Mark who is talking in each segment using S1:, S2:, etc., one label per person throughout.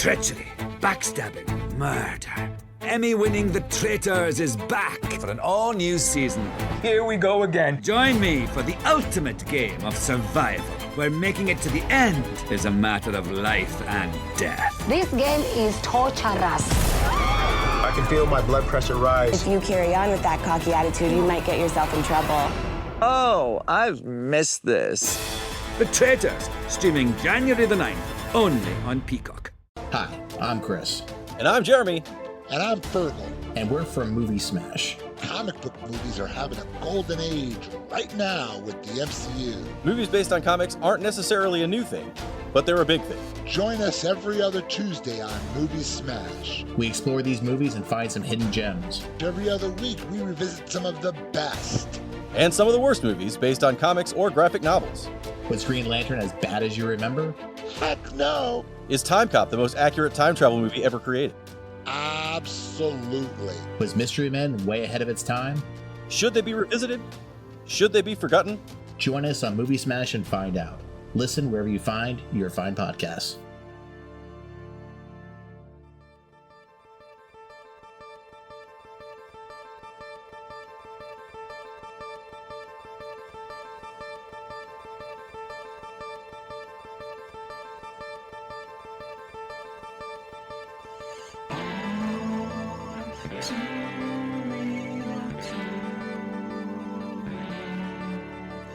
S1: treachery, backstabbing, murder. Emmy-winning The Traitors is back for an all-new season.
S2: Here we go again.
S1: Join me for the ultimate game of survival, where making it to the end is a matter of life and death.
S3: This game is torturous.
S4: I can feel my blood pressure rise.
S5: If you carry on with that cocky attitude, you might get yourself in trouble.
S6: Oh, I've missed this.
S1: The Traitors, streaming January the 9th, only on Peacock.
S7: Hi, I'm Chris.
S8: And I'm Jeremy.
S9: And I'm Fergal.
S7: And we're from Movie Smash.
S9: Comic book movies are having a golden age right now with the MCU.
S8: Movies based on comics aren't necessarily a new thing, but they're a big thing.
S9: Join us every other Tuesday on Movie Smash.
S7: We explore these movies and find some hidden gems.
S9: Every other week, we revisit some of the best.
S8: And some of the worst movies based on comics or graphic novels.
S7: Was Green Lantern as bad as you remember?
S9: Heck no!
S8: Is Time Cop the most accurate time travel movie ever created?
S9: Absolutely.
S7: Was Mystery Men way ahead of its time?
S8: Should they be revisited? Should they be forgotten?
S7: Join us on Movie Smash and find out. Listen wherever you find your fine podcasts.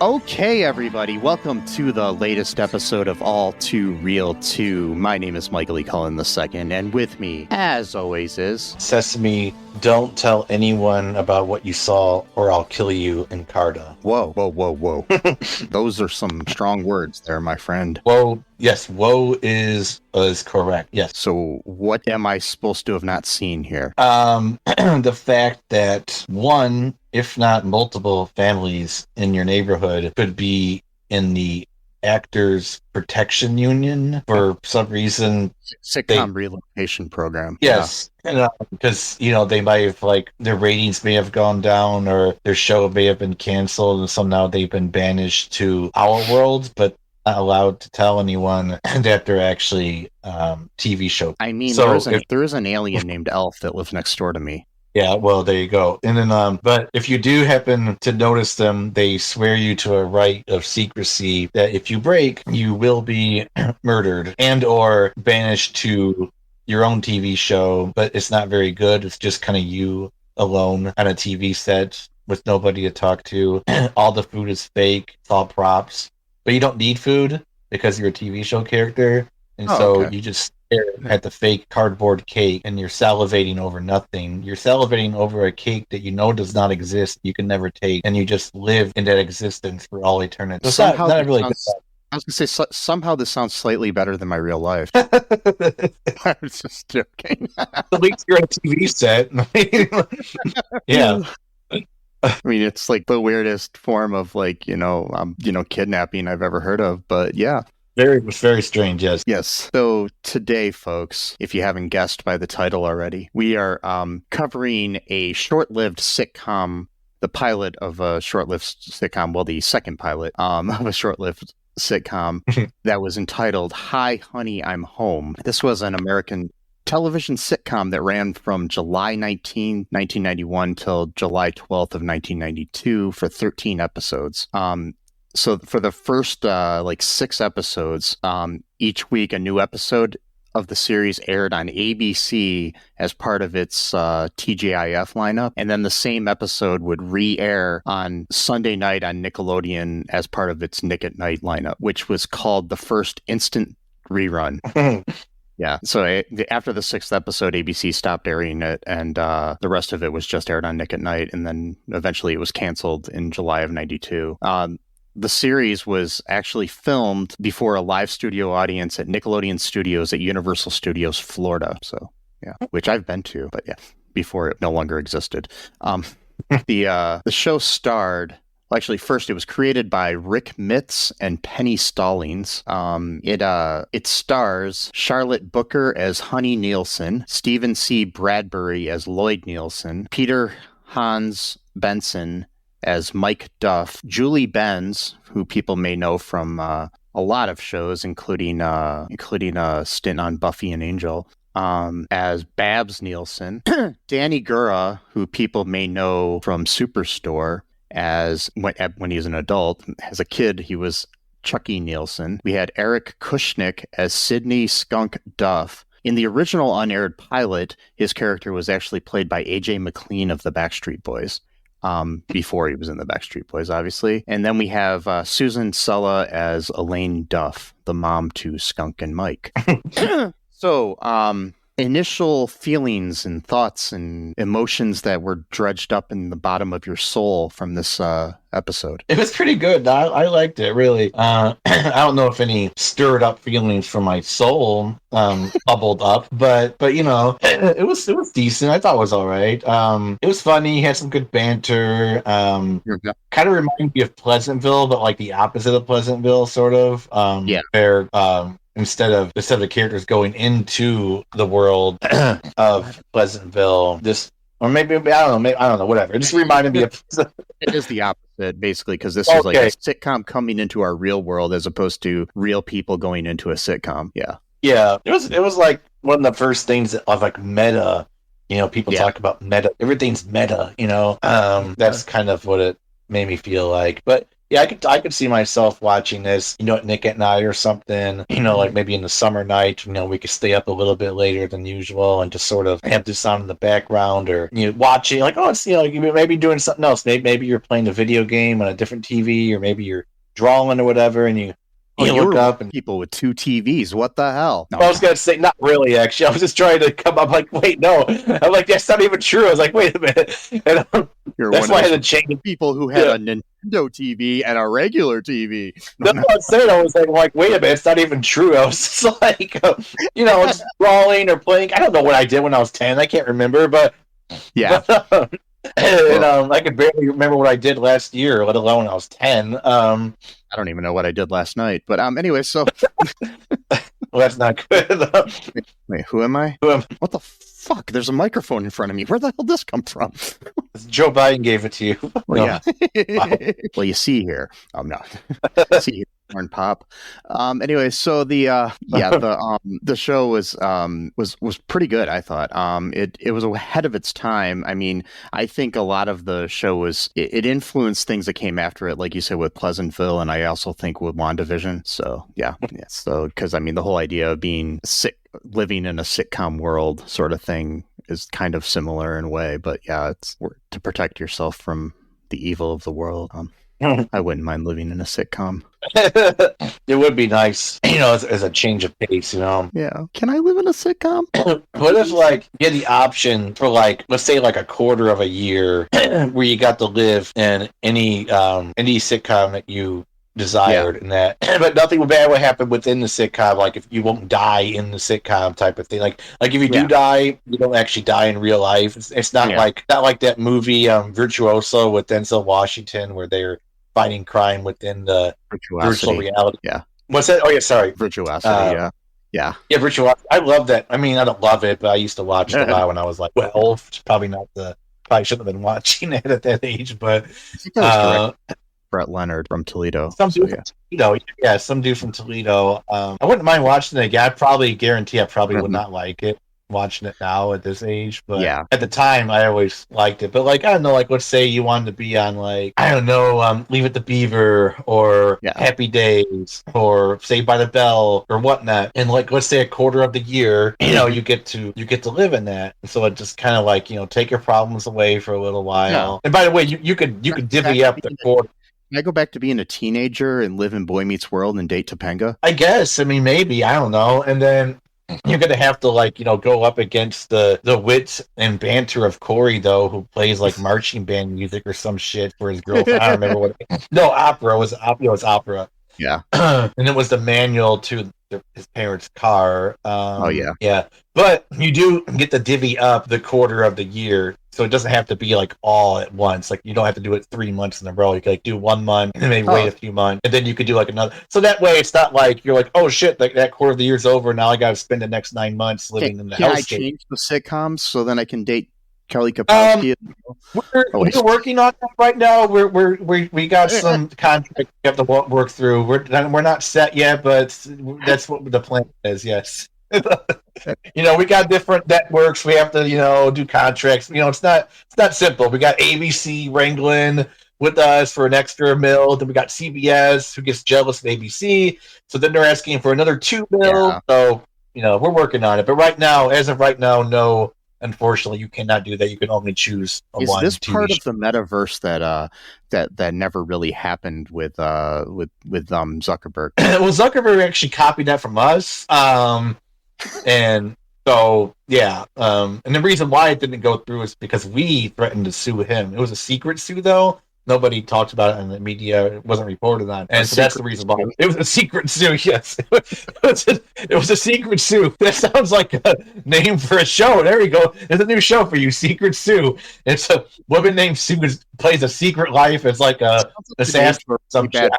S10: Okay, everybody, welcome to the latest episode of All Too Real 2. My name is Michael E. Cullen II, and with me, as always, is...
S11: Sesame, don't tell anyone about what you saw, or I'll kill you in Carta.
S10: Whoa. Those are some strong words there, my friend.
S11: Whoa, yes, whoa is correct, yes.
S10: So, what am I supposed to have not seen here?
S11: The fact that one, if not multiple families in your neighborhood could be in the Actors Protection Union for some reason.
S10: Sitcom relocation program.
S11: Yes, because, they might have, their ratings may have gone down or their show may have been canceled and so now they've been banished to our world, but not allowed to tell anyone that they're actually TV show.
S10: I mean,
S11: so
S10: there is an alien named Elf that lives next door to me.
S11: Yeah, well, there you go. And then, but if you do happen to notice them, they swear you to a right of secrecy that if you break, you will be murdered and or banished to your own TV show. But it's not very good. It's just kind of you alone on a TV set with nobody to talk to. All the food is fake. It's all props. But you don't need food because you're a TV show character. And you just stare at the fake cardboard cake and you're salivating over nothing. You're salivating over a cake that you know does not exist, you can never take, and you just live in that existence for all eternity. So
S10: somehow
S11: not really good.
S10: I was going to say, somehow this sounds slightly better than my real life. I was just joking.
S11: At least you're on a TV set. Yeah.
S10: I mean, it's like the weirdest form of kidnapping I've ever heard of, but yeah.
S11: Very strange, yes.
S10: Yes. So today, folks, if you haven't guessed by the title already, we are covering a short-lived sitcom, the pilot of a short-lived sitcom, well, the second pilot of a short-lived sitcom that was entitled Hi, Honey, I'm Home. This was an American television sitcom that ran from July 19, 1991 till July 12th of 1992 for 13 episodes. So for the first 6 episodes, each week a new episode of the series aired on ABC as part of its TGIF lineup. And then the same episode would re-air on Sunday night on Nickelodeon as part of its Nick at Night lineup, which was called the first instant rerun. Yeah. So after the 6th episode, ABC stopped airing it, and the rest of it was just aired on Nick at Night. And then eventually it was canceled in July of 92. The series was actually filmed before a live studio audience at Nickelodeon Studios at Universal Studios, Florida. So, yeah, which I've been to, but yeah, before it no longer existed. The show starred. Well, actually, first it was created by Rick Mitz and Penny Stallings. It stars Charlotte Booker as Honey Nielsen, Stephen C. Bradbury as Lloyd Nielsen, Peter Hans Benson as Mike Duff, Julie Benz, who people may know from a lot of shows, including a stint on Buffy and Angel. As Babs Nielsen, Danny Gura, who people may know from Superstore, as when he was an adult. As a kid, he was Chucky Nielsen. We had Eric Kushnick as Sidney Skunk Duff. In the original unaired pilot, his character was actually played by AJ McLean of the Backstreet Boys. Before he was in the Backstreet Boys, obviously. And then we have Susan Sulla as Elaine Duff, the mom to Skunk and Mike. So, initial feelings and thoughts and emotions that were dredged up in the bottom of your soul from this episode.
S11: It was pretty good. I liked it, really. I don't know if any stirred up feelings from my soul bubbled up, but you know, it was decent. I thought it was all right. It was funny. Had some good banter. Kind of reminded me of Pleasantville, but like the opposite of Pleasantville, sort of. Where instead of the characters going into the world of Pleasantville, or maybe I don't know, whatever. It just reminded me of.
S10: It is the opposite, basically, because this is like a sitcom coming into our real world as opposed to real people going into a sitcom. Yeah.
S11: Yeah, it was like one of the first things of like meta. You know, people talk about meta. Everything's meta. You know, that's kind of what it made me feel like. But yeah, I could see myself watching this, you know, at Nick at Night or something, you know, like maybe in the summer night, you know, we could stay up a little bit later than usual and just sort of have this on in the background, or, you know, watching, like, oh, it's, you know, maybe doing something else. Maybe you're playing a video game on a different TV, or maybe you're drawing or whatever, and you look up and
S10: people with 2 TVs. What the hell? No.
S11: I was gonna say, not really. Actually, I was just trying to come up. Like, wait, no. I'm like, that's not even true. I was like, wait a minute. And that's why I had to change.
S10: People who had a Nintendo TV and a regular TV.
S11: That's what I'm saying. I was like, wait a minute, it's not even true. I was just like, you know, just drawing or playing. I don't know what I did when I was 10. I can't remember, but
S10: yeah.
S11: And I could barely remember what I did last year, let alone when I was 10.
S10: I don't even know what I did last night. But anyway, so
S11: well, that's not good.
S10: Wait, who am I? What the fuck? There's a microphone in front of me. Where the hell did this come from?
S11: Joe Biden gave it to you.
S10: Well, yeah. Well, you see here. No. See here. Corn pop. Anyway, so the show was pretty good, I thought. It was ahead of its time. I mean, I think a lot of the show was it influenced things that came after it, like you said, with Pleasantville, and I also think with WandaVision. So yeah. So because I mean, the whole idea of being living in a sitcom world sort of thing is kind of similar in a way, but yeah, it's to protect yourself from the evil of the world. I wouldn't mind living in a sitcom.
S11: It would be nice, you know, as a change of pace, you know.
S10: Yeah. Can I live in a sitcom?
S11: What if, like, you had the option for, like, let's say, like, a quarter of a year where you got to live in any sitcom that you desired, and that, but nothing bad would happen within the sitcom. Like, if you won't die in the sitcom type of thing. Like if you do die, you don't actually die in real life. It's not like that movie Virtuoso with Denzel Washington, where they're fighting crime within the virtual reality.
S10: Yeah.
S11: What's that? Oh yeah, sorry.
S10: Virtuosity. Yeah, Virtuosity.
S11: I love that. I mean, I don't love it, but I used to watch it a lot when I was like 12. Probably shouldn't have been watching it at that age, but
S10: Brett Leonard from Toledo.
S11: Some dude from Toledo. Yeah, some dude from Toledo. I wouldn't mind watching it again. I probably would not like it watching it now at this age, but at the time I always liked it. But like, I don't know, like, let's say you wanted to be on, like, I don't know, Leave It to Beaver or Happy Days or Saved by the Bell or whatnot, and like, let's say a quarter of the year, you know, you get to live in that, and so it just kind of like, you know, take your problems away for a little while. And by the way, you could divvy up the quarter.
S10: Can I go back to being a teenager and live in Boy Meets World and date Topanga?
S11: I guess. I mean, maybe. I don't know. And then you're going to have to, like, you know, go up against the wits and banter of Corey, though, who plays, like, marching band music or some shit for his girlfriend. I don't remember what it was. No, opera. It was opera.
S10: Yeah.
S11: And it was the manual to his parents' car.
S10: Yeah.
S11: But you do get to divvy up the quarter of the year, so it doesn't have to be like all at once. Like, you don't have to do it 3 months in a row. You can, like, do 1 month and then maybe wait a few months, and then you could do like another. So that way, it's not like you're like, oh shit, like that quarter of the year's over. Now I got to spend the next 9 months living in the hellscape.
S10: Can I change the sitcoms so then I can date Kelly Kapowski.
S11: We're working on that right now. We got some contract we have to work through. We're not set yet, but that's what the plan is. Yes. We got different networks. We have to do contracts. It's not simple. We got ABC wrangling with us for an extra mil. Then we got CBS who gets jealous of ABC. So then they're asking for another 2 mil.
S10: Yeah.
S11: So we're working on it. But as of right now, no. Unfortunately, you cannot do that. You can only choose
S10: Is
S11: one.
S10: this
S11: TV
S10: part
S11: show.
S10: of the metaverse that never really happened with Zuckerberg?
S11: Well, Zuckerberg actually copied that from us, and so yeah. And the reason why it didn't go through is because we threatened to sue him. It was a secret sue, though. Nobody talked about it in the media. It wasn't reported on, and so that's the reason why it was a secret sue. Yes, it was a secret sue. That sounds like a name for a show. There we go. There's a new show for you, Secret Sue. It's a woman named Sue who plays a secret life. It's like a assassin or some shit.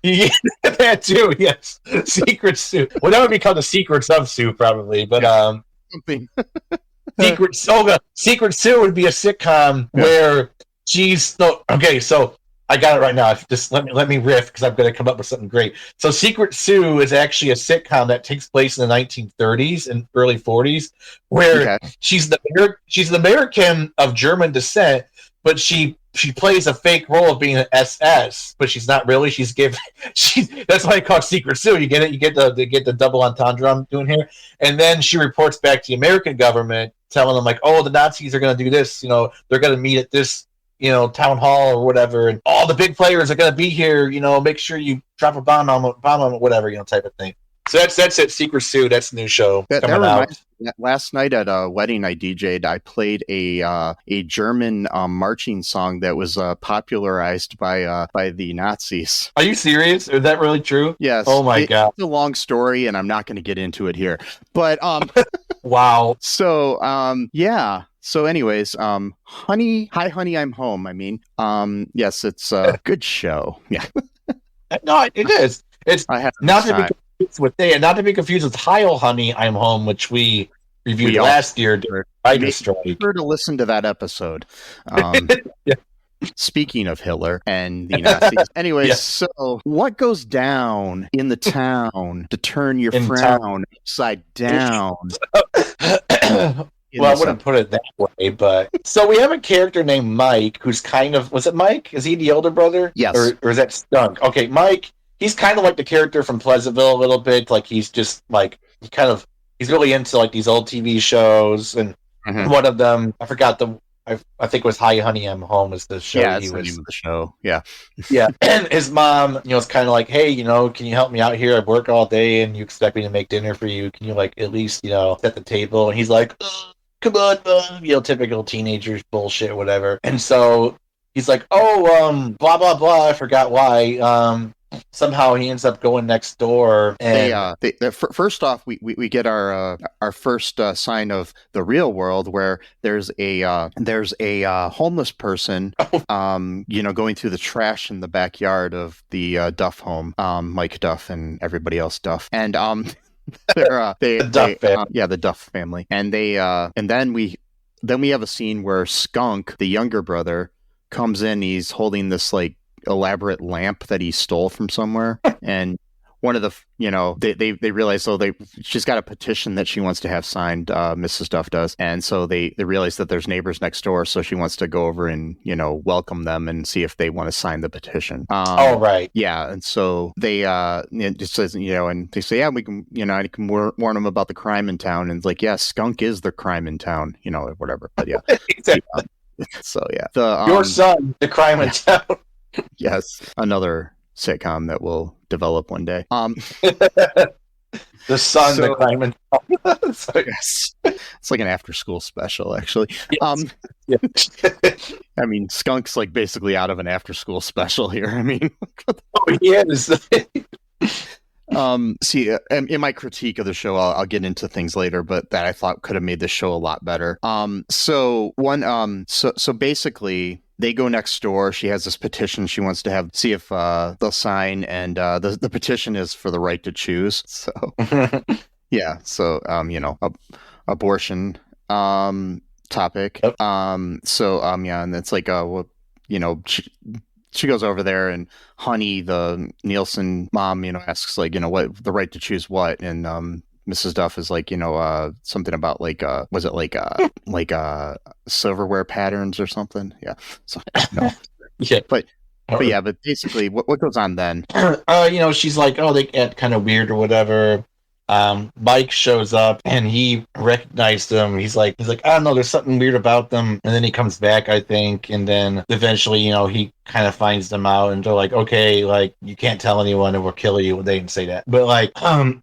S11: Yeah, that too. Yes, Secret Sue. Well, that would be called the Secrets of Sue, probably. But
S10: Something.
S11: Secret Sue would be a sitcom where she's okay. So I got it right now. Just let me riff because I'm going to come up with something great. So Secret Sue is actually a sitcom that takes place in the 1930s and early 40s, where she's an American of German descent, but she plays a fake role of being an SS, but she's not really. That's why I call it Secret Sue. You get it? You get the double entendre I'm doing here. And then she reports back to the American government, telling them like, oh, the Nazis are going to do this. They're going to meet at this town hall or whatever, and all the big players are going to be here. Make sure you drop a bomb on whatever, type of thing. So that's it. Secret Sue. That's the new show coming out.
S10: Last night at a wedding I DJ'd, I played a German marching song that was popularized by the Nazis.
S11: Are you serious? Is that really true?
S10: Yes.
S11: Oh my God.
S10: It's a long story, and I'm not going to get into it here. But
S11: wow.
S10: So yeah. So anyways, Honey, I'm Home. I mean, yes, it's a good show. Yeah.
S11: No, it is. It's not to be confused with Heil, Honey, I'm Home, which we reviewed last year.
S10: Make sure to listen to that episode.
S11: Yeah.
S10: Speaking of Hitler and the Nazis. Anyways, So what goes down in the town to turn your frown upside down?
S11: Well, I wouldn't put it that way, but so we have a character named Mike who's kind of, was it Mike? Is he the older brother?
S10: Yes.
S11: Or is that Skunk? Okay, Mike, he's kind of like the character from Pleasantville a little bit. Like he's just like, he's really into like these old TV shows, and one of them, I forgot I think it was Hi Honey I'm Home is the show.
S10: Yeah, that's the name of the show. Yeah.
S11: Yeah. And his mom, is kind of like, hey, can you help me out here? I work all day and you expect me to make dinner for you. Can you like at least, set the table? And he's like, come on, Mom. Typical teenagers bullshit, whatever. And so he's like, oh, blah, blah, blah. I forgot why. Somehow he ends up going next door. And
S10: first off, we get our first sign of the real world, where there's a homeless person, going through the trash in the backyard of the Duff home, Mike Duff and everybody else Duff, and the Duff family, and then we have a scene where Skunk, the younger brother, comes in. He's holding this like elaborate lamp that he stole from somewhere, and one of the they realize she's got a petition that she wants to have signed, Mrs. Duff does, and so they realize that there's neighbors next door, so she wants to go over and welcome them and see if they want to sign the petition.
S11: Right.
S10: Yeah, and so they it says, and they say, yeah, we can, I can warn them about the crime in town, and it's like, yeah, Skunk is the crime in town, or whatever, but yeah.
S11: Exactly.
S10: So yeah,
S11: your son, the crime in town.
S10: Yes, another sitcom that will develop one day.
S11: The son, the crime in town.
S10: Yes, it's like an after-school special, actually.
S11: Yes.
S10: I mean, Skunk's like basically out of an after-school special here. I mean,
S11: oh, he is.
S10: See, in my critique of the show, I'll get into things later, but that I thought could have made the show a lot better. So basically, they go next door. She has this petition she wants to see if they'll sign, and the petition is for the right to choose. So, yeah. So, abortion. topic.
S11: Yep.
S10: Yeah, and it's like she goes over there, and Honey, the Nielsen mom, asks like, what the right to choose what, and Mrs. Duff is like, something about like, was it like silverware patterns or something? Yeah. So no.
S11: Yeah.
S10: But basically, what goes on then?
S11: She's like, oh, they get kind of weird or whatever. Mike shows up and he recognized them. He's like, I don't know, there's something weird about them. And then he comes back, I think, and then eventually, he kind of finds them out, and they're like, okay, like, you can't tell anyone or we'll kill you. Well, they didn't say that, but like,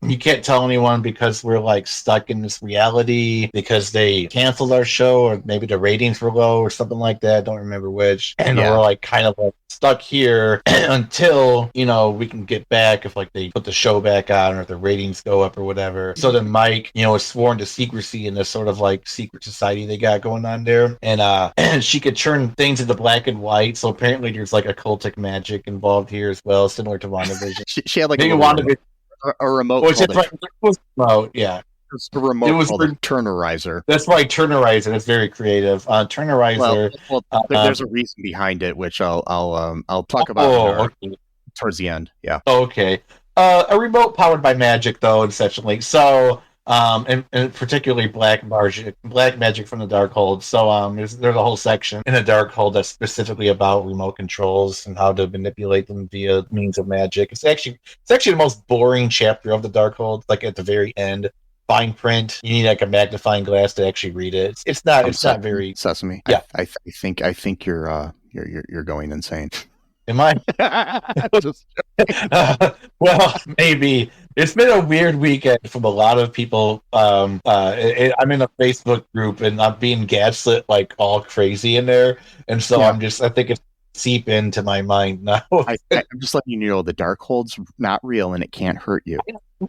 S11: you can't tell anyone because we're like stuck in this reality because they canceled our show, or maybe the ratings were low or something like that. Don't remember which. And we're like kind of like stuck here until we can get back if like they put the show back on or if the ratings go up or whatever. So then Mike is sworn to secrecy in this sort of like secret society they got going on there, and she could turn things into black and white. So apparently there's like occultic magic involved here as well, similar to WandaVision.
S10: she had like a remote.
S11: Remote, yeah.
S10: It's a remote called a Turnerizer.
S11: That's right, Turnerizer. It's very creative. Turnerizer.
S10: Well, there's a reason behind it, which I'll talk about towards the end. Yeah.
S11: Okay. A remote powered by magic, though, essentially. So, and particularly black magic from the Darkhold. So, there's a whole section in the Darkhold that's specifically about remote controls and how to manipulate them via means of magic. It's actually the most boring chapter of the Darkhold. Like at the very end. Fine print. You need like a magnifying glass to actually read it. It's not very
S10: Sesame.
S11: Yeah,
S10: I think you're going insane.
S11: Am I? Well, maybe. It's been a weird weekend from a lot of people. I'm in a Facebook group and I'm being gaslit like all crazy in there, and so I think it's seep into my mind now.
S10: I'm just letting you know the Darkhold's not real and it can't hurt you.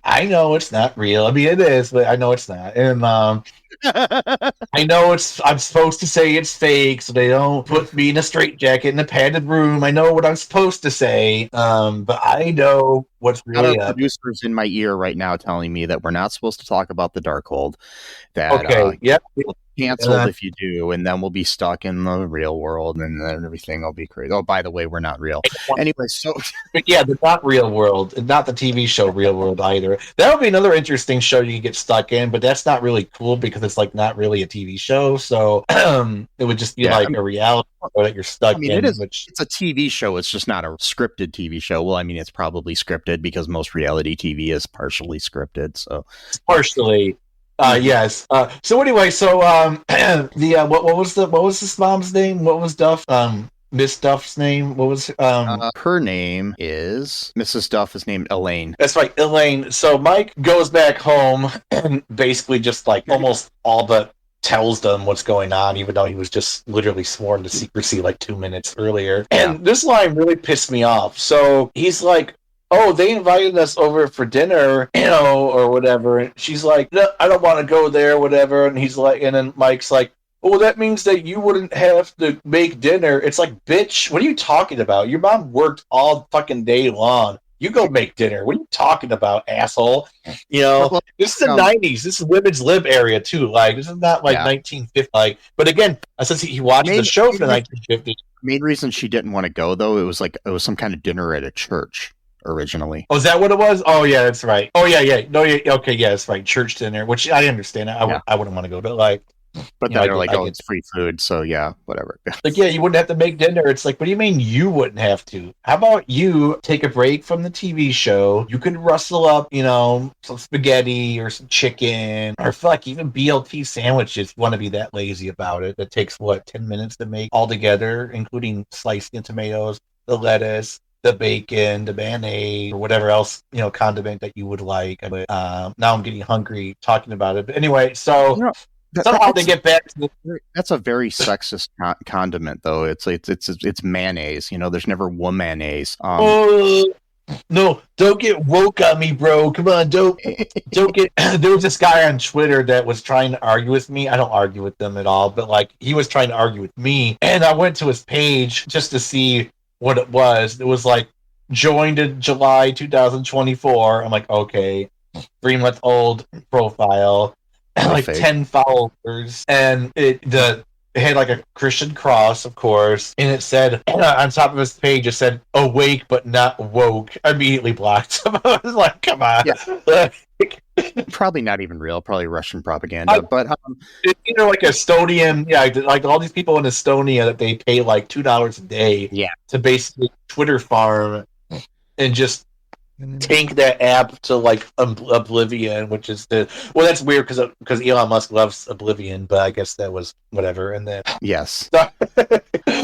S11: I know it's not real. I mean, it is, but I know it's not. And I know I'm supposed to say it's fake, so they don't put me in a straitjacket in a padded room. I know what I'm supposed to say, but I know what's really up.
S10: Producers in my ear right now telling me that we're not supposed to talk about the Darkhold. That canceled if you do, and then we'll be stuck in the real world, and then everything will be crazy. Oh, by the way, we're not real. Anyway, so
S11: but yeah, the not real world, not the TV show Real World either. That would be another interesting show you could get stuck in, but that's not really cool because it's like not really a TV show. So it would just be like a reality show that you're stuck in.
S10: It's a TV show. It's just not a scripted TV show. Well, I mean, it's probably scripted because most reality TV is partially scripted. So
S11: partially. Yes. So anyway, what was this mom's name? What was Duff? Miss Duff's name? What was
S10: her name is Mrs. Duff is named Elaine.
S11: That's right, Elaine. So Mike goes back home and basically just like almost all but tells them what's going on, even though he was just literally sworn to secrecy like 2 minutes earlier. And this line really pissed me off. So he's like, oh, they invited us over for dinner, or whatever. And she's like, no, I don't want to go there, whatever. And he's like, and then Mike's like, well, that means that you wouldn't have to make dinner. It's like, bitch, what are you talking about? Your mom worked all fucking day long. You go make dinner. What are you talking about, asshole? This is the 90s. This is women's lib area, too. Like, this is not like 1950. Like, but again, since he watched the show from the 1950s.
S10: The main reason she didn't want to go, though, it was some kind of dinner at a church. Originally.
S11: Oh, is that what it was? Oh, yeah, that's right. Oh, yeah. No, yeah, okay, yeah, that's right. Church dinner, which I understand. I wouldn't want to go to, like...
S10: But then they're like, oh, it's free food, so yeah, whatever.
S11: Like, yeah, you wouldn't have to make dinner. It's like, what do you mean you wouldn't have to? How about you take a break from the TV show? You could rustle up, some spaghetti or some chicken or fuck, even BLT sandwiches if you want to be that lazy about it. That takes, 10 minutes to make all together, including slicing tomatoes, the lettuce, the bacon, the mayonnaise, or whatever else, condiment that you would like. But now I'm getting hungry talking about it. But anyway, so somehow they get back to
S10: that's a very sexist condiment, though. It's mayonnaise. There's never womannaise.
S11: No, don't get woke on me, bro. Come on, don't get. There was this guy on Twitter that was trying to argue with me. I don't argue with them at all, but like he was trying to argue with me, and I went to his page just to see what it was. It was like joined in July 2024. I'm like, okay, 3 month old profile. like
S10: fave.
S11: 10 followers, and it had like a Christian cross, of course, and it said on top of his page, it said "awake but not woke." I immediately blocked him. I was like, "Come on."
S10: Yeah. Probably not even real. Probably Russian propaganda. But
S11: like Estonian, like all these people in Estonia that they pay like $2 a day, to basically Twitter farm and just tank that app to like oblivion, which is that's weird because Elon Musk loves Oblivion, but I guess that was whatever. And then
S10: yes.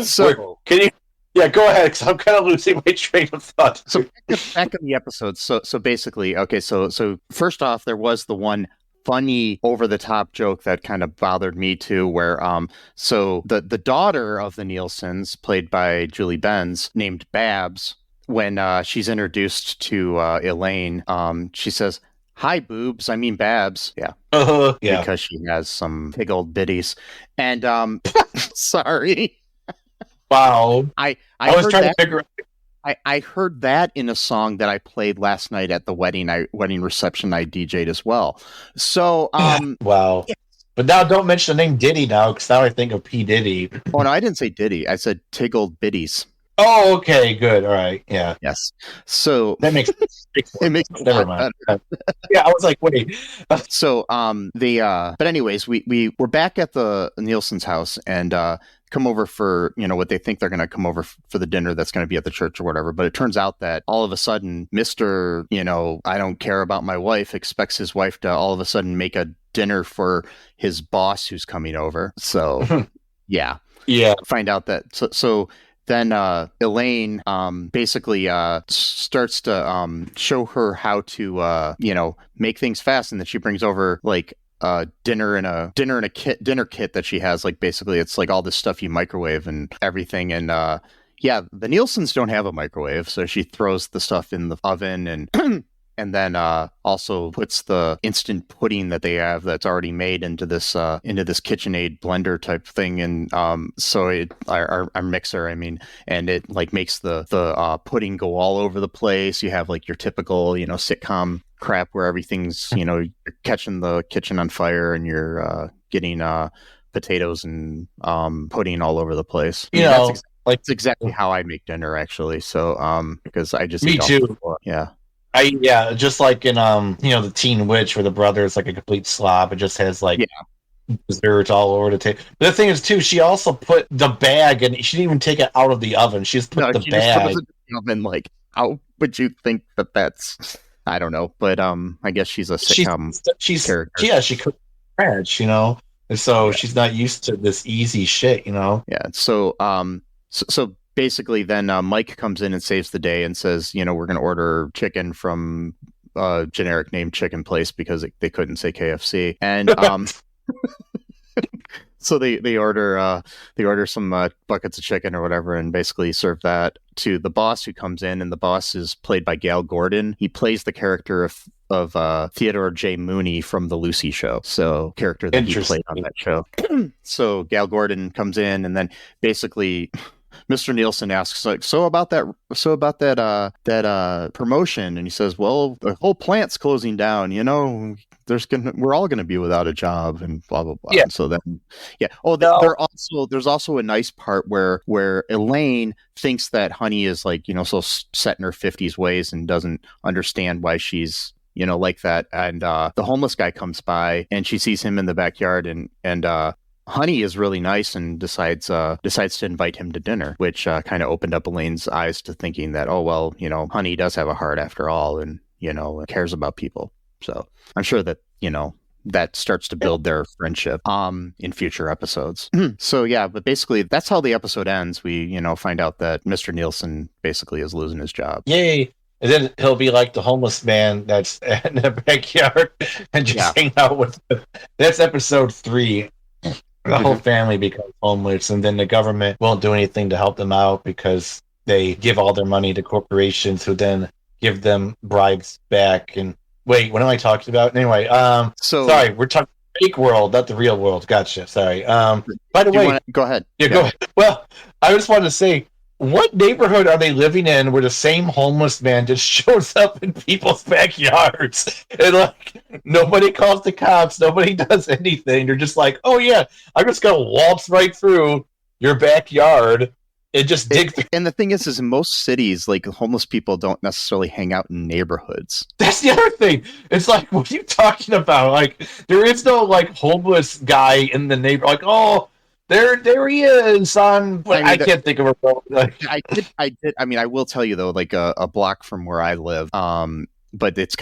S11: So can you? Yeah, go ahead, because I'm kind of losing my train of thought.
S10: So back in the episode. So basically, okay. So first off, there was the one funny over the top joke that kind of bothered me too, where so the daughter of the Nielsen's, played by Julie Benz, named Babs, when she's introduced to Elaine, she says, "Hi, boobs. I mean Babs." Yeah.
S11: Yeah.
S10: Because she has some big old bitties. And sorry.
S11: Wow.
S10: I
S11: was trying to figure out.
S10: I heard that in a song that I played last night at the wedding reception I DJ'd as well. So
S11: wow. Yeah. But now don't mention the name Diddy now, because now I think of P. Diddy.
S10: Oh no, I didn't say Diddy. I said Tiggled Bitties.
S11: Oh, okay, good. All right, yeah.
S10: Yes. So
S11: that makes
S10: it makes
S11: never mind. Yeah, I was like, wait.
S10: So but anyways, we're back at the Nielsen's house and come over for, what they think they're going to come over for the dinner that's going to be at the church or whatever. But it turns out that all of a sudden, Mr. I don't care about my wife, expects his wife to all of a sudden make a dinner for his boss who's coming over. So yeah. Find out that so then Elaine basically starts to show her how to make things fast, and then she brings over like dinner kit that she has. Like basically it's like all this stuff you microwave and everything. And the Nielsen's don't have a microwave, so she throws the stuff in the oven and and then also puts the instant pudding that they have that's already made into this KitchenAid blender type thing, and so our mixer, and it like makes the pudding go all over the place. You have like your typical sitcom crap where everything's you're catching the kitchen on fire and you're getting potatoes and pudding all over the place. That's exactly how I make dinner actually. So because I just
S11: me too.
S10: Yeah.
S11: Just like in the Teen Witch, where the brother is like a complete slob. It just has like desserts all over the table. But the thing is too, she also put the bag, and she didn't even take it out of the oven. She just put the bag.
S10: Just throws it in the oven. Like, how would you think that's? I don't know, but I guess she's a sitcom character.
S11: Yeah, she cooked scratch, and so she's not used to this easy shit, Yeah.
S10: So so basically, then Mike comes in and saves the day and says, we're going to order chicken from a generic name chicken place because they couldn't say KFC. And so they order some buckets of chicken or whatever, and basically serve that to the boss, who comes in, and the boss is played by Gal Gordon. He plays the character of Theodore J. Mooney from the Lucy Show, so character that he played on that show. So Gal Gordon comes in, and then basically Mr. Nielsen asks, like, so about that promotion, and he says, well, the whole plant's closing down. We're all gonna be without a job, and blah blah blah.
S11: Yeah.
S10: And so then, there's also a nice part where Elaine thinks that Honey is like so set in her 50s ways and doesn't understand why she's like that. And the homeless guy comes by, and she sees him in the backyard, and Honey is really nice and decides to invite him to dinner, which kind of opened up Elaine's eyes to thinking that, oh, well, Honey does have a heart after all, and, cares about people. So I'm sure that, that starts to build their friendship in future episodes. So, yeah, but basically that's how the episode ends. We, find out that Mr. Nielsen basically is losing his job.
S11: Yay. And then he'll be like the homeless man that's in the backyard and just hang out with them. That's episode 3. The whole family becomes homeless, and then the government won't do anything to help them out because they give all their money to corporations who then give them bribes back. And wait, what am I talking about? Anyway, sorry, we're talking fake world, not the real world. Gotcha. Sorry. By the way,
S10: go ahead.
S11: Yeah, go ahead. Well, I just wanted to say, what neighborhood are they living in where the same homeless man just shows up in people's backyards and like nobody calls the cops, nobody does anything. They're just like, oh yeah, I'm just gonna waltz right through your backyard and just dig through.
S10: And the thing is in most cities, like homeless people don't necessarily hang out in neighborhoods.
S11: That's the other thing. It's like, what are you talking about? Like, there is no like homeless guy in the neighborhood. Like, oh, there he is on. But I can't think of a phone. Like,
S10: I did. I mean, I will tell you though, like a block from where I live. But it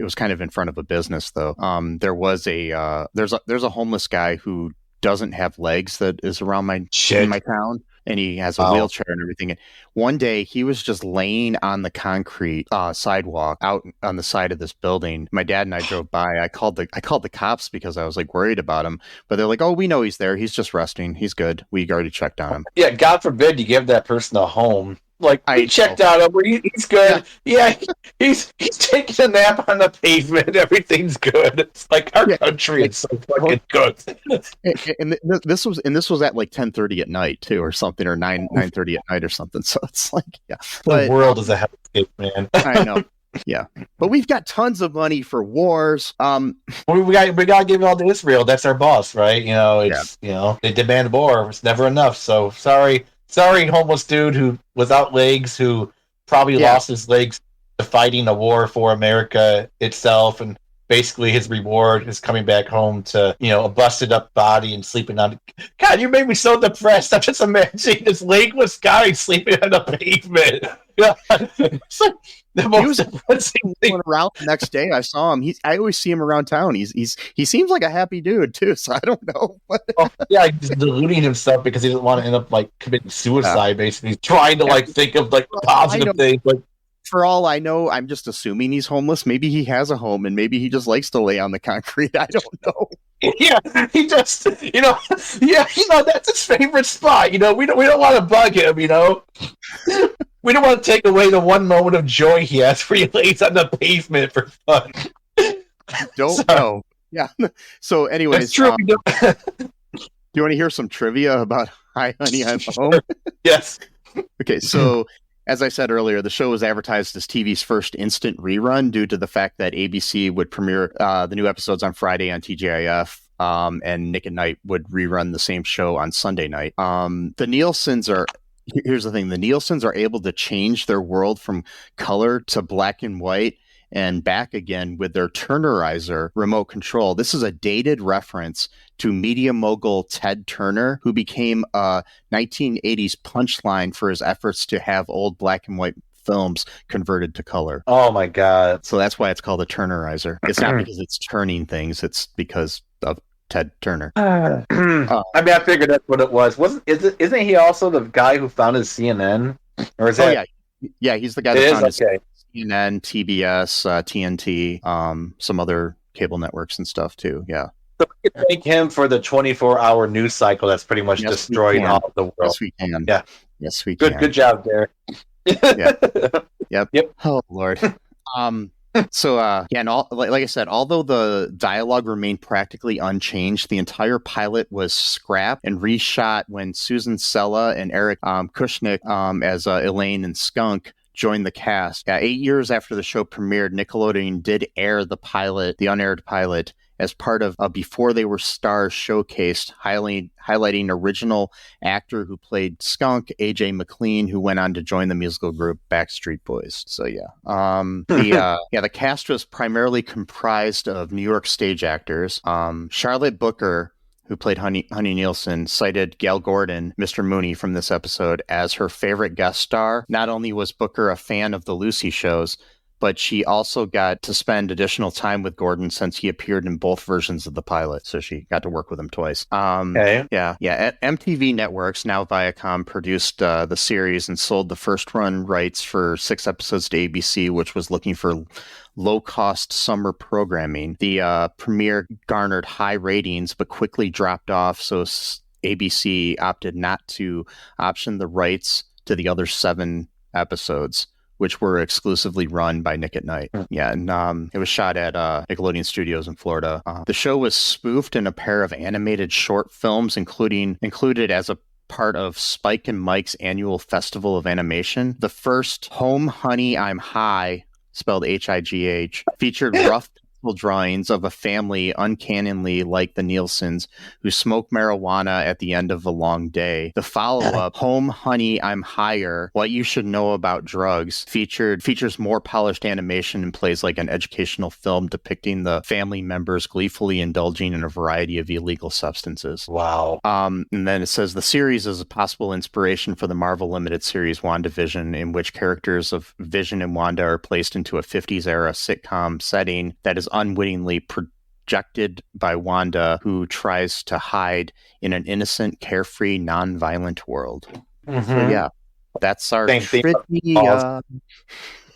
S10: was kind of in front of a business though. There's a homeless guy who doesn't have legs that is around in my town. And he has a wheelchair and everything. And one day he was just laying on the concrete sidewalk out on the side of this building. My dad and I drove by. I called the cops because I was like worried about him. But they're like, "Oh, we know he's there. He's just resting. He's good. We already checked on him."
S11: Yeah, God forbid you give that person a home. Like, we checked out him. He's good. Yeah, he's taking a nap on the pavement. Everything's good. It's like our country is so fucking good.
S10: And this was at like 10:30 at night too, or something, or 9:30 at night or something. So it's like, yeah,
S11: the world is a hellscape, man.
S10: I know. Yeah, but we've got tons of money for wars.
S11: We got to give it all to Israel. That's our boss, right? You know, they demand war. It's never enough. So sorry, homeless dude who without legs, who probably lost his legs to fighting a war for America itself, and basically his reward is coming back home to a busted up body and sleeping on. God, you made me so depressed. I'm just imagining this legless guy sleeping on the pavement. It's like the most depressing thing.
S10: Around the next day, I saw him. I always see him around town. He seems like a happy dude too. So I don't know.
S11: Yeah, he's deluding himself because he doesn't want to end up like committing suicide. Basically, he's trying to like think of like positive things. Like,
S10: for all I know, I'm just assuming he's homeless. Maybe he has a home, and maybe he just likes to lay on the concrete. I don't know.
S11: Yeah, he just, that's his favorite spot. We don't want to bug him. We don't want to take away the one moment of joy he has where he lays on the pavement for fun.
S10: Don't know. Yeah. So, anyways,
S11: that's true.
S10: Do you want to hear some trivia about Hi, Honey, I'm Home?
S11: Yes.
S10: Okay, so. As I said earlier, the show was advertised as TV's first instant rerun due to the fact that ABC would premiere the new episodes on Friday on TGIF, and Nick at Night would rerun the same show on Sunday night. Here's the thing, the Nielsen's are able to change their world from color to black and white and back again with their Turnerizer remote control. This is a dated reference to media mogul Ted Turner, who became a 1980s punchline for his efforts to have old black and white films converted to color.
S11: Oh my God.
S10: So that's why it's called a Turnerizer. It's not because it's turning things, it's because of Ted Turner.
S11: I mean, I figured that's what it was. Isn't he also the guy who founded CNN? Or is that?
S10: Yeah, he's the guy that founded CNN, TBS, TNT, some other cable networks and stuff too. Yeah.
S11: So we can thank him for the 24-hour news cycle that's pretty much destroyed all of the world.
S10: Yes, we can.
S11: Yeah.
S10: Yes, we can.
S11: Good job, Derek.
S10: Yep. Oh, Lord. And like I said, although the dialogue remained practically unchanged, the entire pilot was scrapped and reshot when Susan Sella and Eric Kushnick as Elaine and Skunk joined the cast. 8 years after the show premiered, Nickelodeon did air the unaired pilot, as part of a Before They Were Stars showcased, highlighting original actor who played Skunk, AJ McLean, who went on to join the musical group Backstreet Boys. So the cast was primarily comprised of New York stage actors. Charlotte Booker, who played Honey Nielsen, cited Gail Gordon, Mr. Mooney, from this episode as her favorite guest star. Not only was Booker a fan of the Lucy shows, but she also got to spend additional time with Gordon since he appeared in both versions of the pilot. So she got to work with him twice.
S11: Okay.
S10: Yeah. At MTV Networks, now Viacom, produced the series and sold the first run rights for 6 episodes to ABC, which was looking for low-cost summer programming. The premiere garnered high ratings, but quickly dropped off. So ABC opted not to option the rights to the other 7 episodes, which were exclusively run by Nick at Night. Yeah, and it was shot at Nickelodeon Studios in Florida. The show was spoofed in a pair of animated short films, included as a part of Spike and Mike's annual festival of animation. The first Home Honey I'm High, spelled H-I-G-H, featured rough pencil drawings of a family uncannily like the Nielsen's who smoke marijuana at the end of a long day. The follow-up, Home Honey I'm Higher, What You Should Know About Drugs, features more polished animation and plays like an educational film depicting the family members gleefully indulging in a variety of illegal substances.
S11: Wow.
S10: And then it says the series is a possible inspiration for the Marvel Limited series WandaVision, in which characters of Vision and Wanda are placed into a 50s era sitcom setting that is unwittingly projected by Wanda, who tries to hide in an innocent, carefree, non-violent world.
S11: Mm-hmm.
S10: So yeah, that's our
S11: Same thing.
S10: trivia.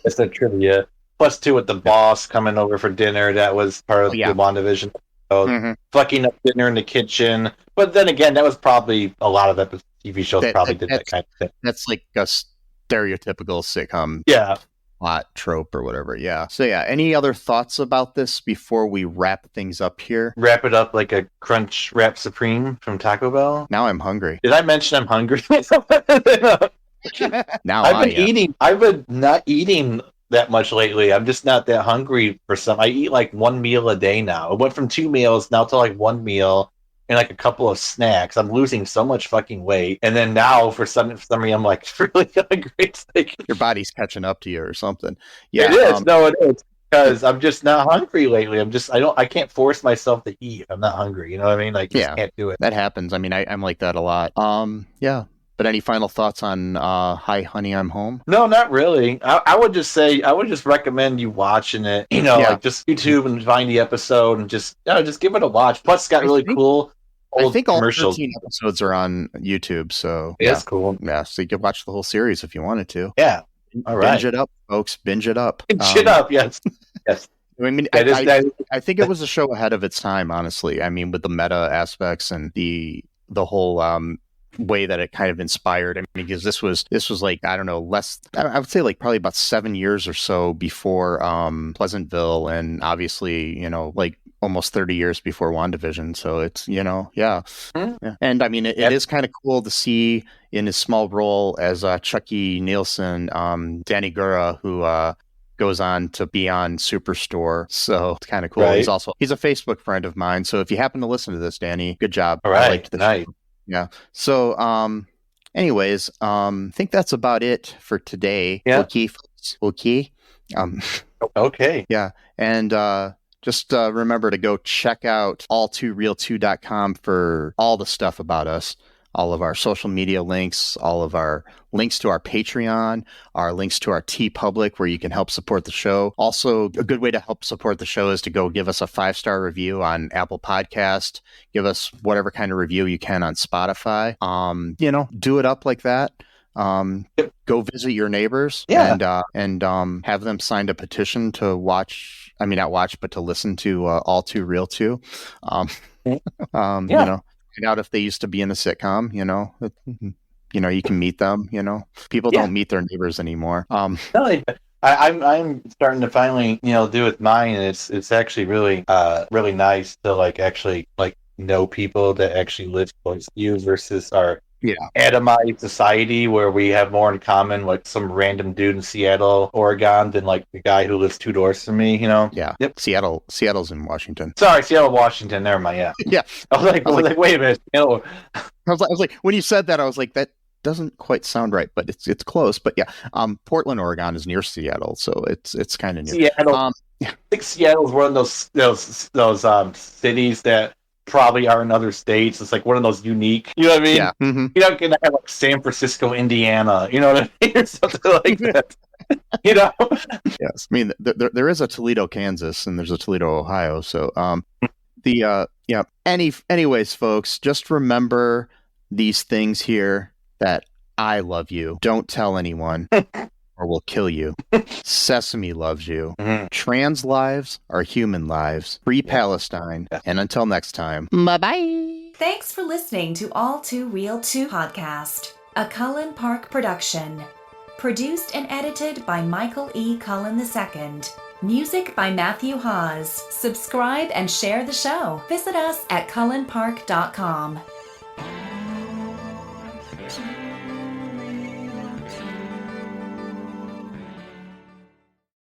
S11: It's the trivia. Plus two with the boss coming over for dinner. That was part of the WandaVision episode.
S10: Mm-hmm.
S11: Fucking up dinner in the kitchen. But then again, that was probably a lot of TV shows did that kind of thing.
S10: That's like a stereotypical sitcom.
S11: Yeah.
S10: Plot trope or whatever. Yeah. So yeah, any other thoughts about this before we wrap things up here?
S11: Wrap it up like a Crunch Wrap Supreme from Taco Bell.
S10: Now I'm hungry.
S11: Did I mention I'm hungry?
S10: Now
S11: I've been not eating that much lately. I'm just not that hungry for some. I eat like one meal a day now. It went from 2 meals now to like 1 meal and like a couple of snacks. I'm losing so much fucking weight. And then now for some reason I'm like really hungry. It's like
S10: your body's catching up to you or something. Yeah,
S11: it is. No, it is. Because I'm just not hungry lately. I can't force myself to eat if I'm not hungry. You know what I mean? Like, just can't do it.
S10: That happens. I mean, I'm like that a lot. Yeah. But any final thoughts on Hi Honey I'm Home?
S11: No, not really. I would just recommend you watching it. You know, like just YouTube and find the episode and just give it a watch. Plus, it's got really cool
S10: I think all
S11: commercials.
S10: 13 episodes are on YouTube, so
S11: yeah, that's cool.
S10: Yeah, so you could watch the whole series if you wanted to.
S11: Yeah, all right.
S10: Binge it up, folks. Binge it up.
S11: Binge it up. Yes, yes.
S10: I mean, I think it was a show ahead of its time, honestly. I mean, with the meta aspects and the whole way that it kind of inspired. I mean, because this was like, I don't know, I would say like probably about 7 years or so before Pleasantville, and obviously, you know, like almost 30 years before WandaVision. So it's, you know, yeah. And I mean, it is kind of cool to see in his small role as Chucky Nielsen, Danny Gura, who goes on to be on Superstore. So it's kind of cool.
S11: Right.
S10: He's a Facebook friend of mine. So if you happen to listen to this, Danny, good job.
S11: All right.
S10: I liked the
S11: nice.
S10: show. Yeah. So, anyways, I think that's about it for today.
S11: Yeah.
S10: Okay.
S11: Okay.
S10: Yeah. And, just remember to go check out all2real2.com for all the stuff about us, all of our social media links, all of our links to our Patreon, our links to our TeePublic where you can help support the show. Also, a good way to help support the show is to go give us a 5-star review on Apple Podcast. Give us whatever kind of review you can on Spotify. You know, do it up like that. Go visit your neighbors and have them sign a petition to to listen to All Too Real 2. You know, find out if they used to be in a sitcom, you know, you can meet them, you know, people don't meet their neighbors anymore.
S11: No, I'm starting to finally, you know, do with mine, and it's actually really really nice to actually know people that actually live close to you versus our atomized society where we have more in common, like some random dude in Seattle, Oregon, than like the guy who lives 2 doors from me, you know?
S10: Yeah.
S11: Yep.
S10: Seattle's in Washington.
S11: Sorry, Seattle, Washington. Never mind. Yeah.
S10: Yeah.
S11: I was like, wait a minute. You know,
S10: I was like, when you said that, I was like, that doesn't quite sound right, but it's close. But yeah, Portland, Oregon is near Seattle, so it's kind of near.
S11: Seattle. I think Seattle is one of those cities that probably are in other states. It's like one of those unique, you know what I mean?
S10: Yeah. Mm-hmm.
S11: You're not gonna have like San Francisco, Indiana, you know what I mean, or something like that. You know?
S10: Yes. I mean, there is a Toledo, Kansas, and there's a Toledo, Ohio. So, anyways, folks, just remember these things here: that I love you. Don't tell anyone. Or we'll kill you. Sesame loves you.
S11: Mm-hmm.
S10: Trans lives are human lives. Free Palestine. And until next time, bye-bye.
S2: Thanks for listening to All Too Real 2 podcast, a Cullen Park production. Produced and edited by Michael E. Cullen II. Music by Matthew Haas. Subscribe and share the show. Visit us at cullenpark.com. Cheers.